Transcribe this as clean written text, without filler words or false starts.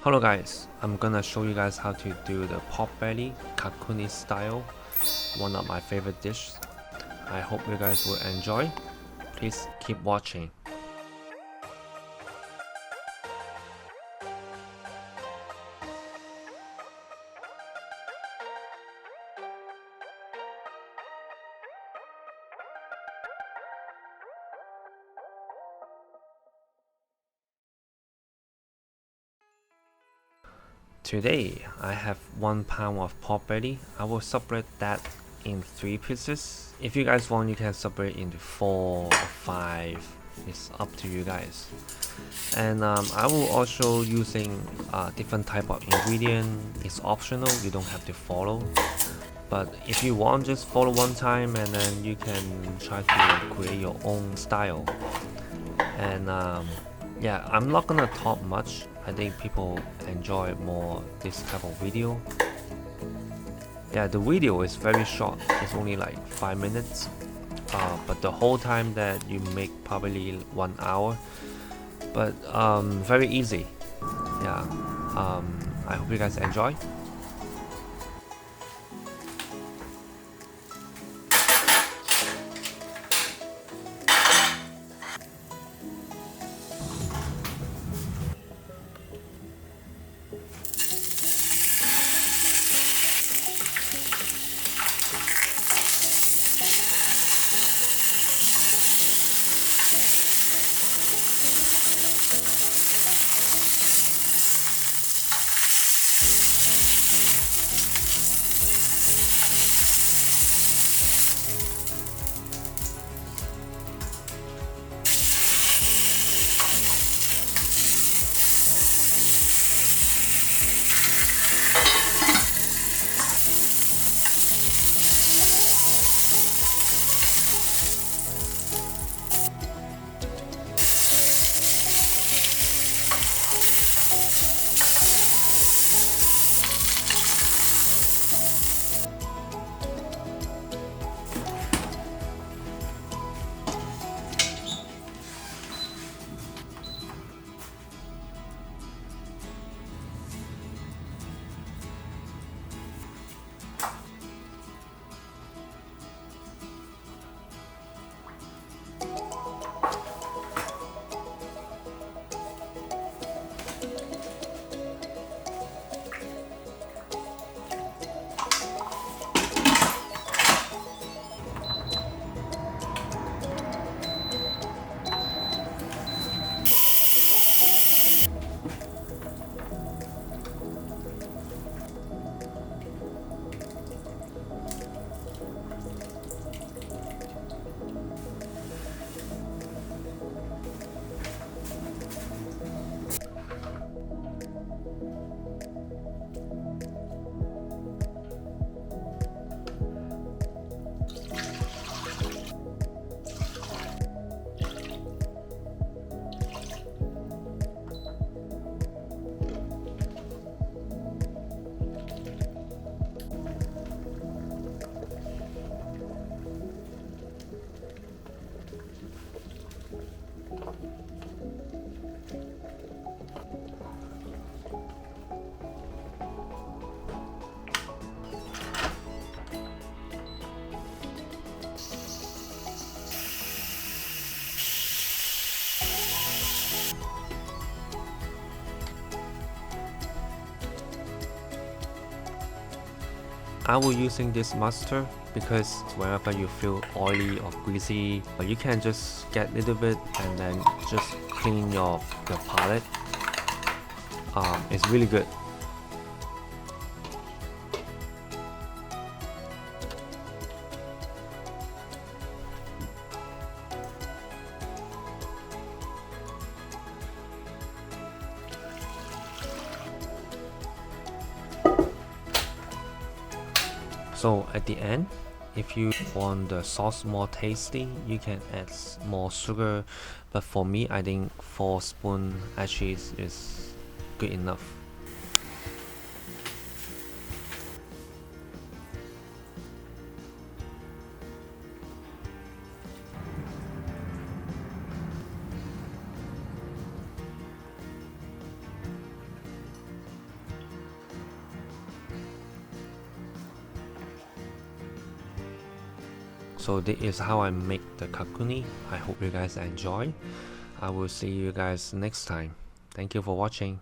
Hello guys, I'm gonna show you guys how to do the pork belly kakuni style, one of my favorite dishes. I hope you guys will enjoy. Please keep watching. Today, I have 1 pound of pork belly. I will separate that in 3 pieces. If you guys want, you can separate into 4 or 5. It's up to you guys. And I will also using different type of ingredient. It's optional, you don't have to follow. But if you want, just follow one time and then you can try to create your own style. And yeah, I'm not gonna talk much. I think people enjoy more this type of video. Yeah, the video is very short. It's only like 5 minutes. But the whole time that you make probably 1 hour. But very easy. Yeah. I hope you guys enjoy. I will using this mustard because whenever you feel oily or greasy, you can just get a little bit and then just clean your palate. It's really good. So at the end, if you want the sauce more tasty, you can add more sugar. But for me, I think 4 spoons actually is good enough. So this is how I make the kakuni. I hope you guys enjoy. I will see you guys next time. Thank you for watching.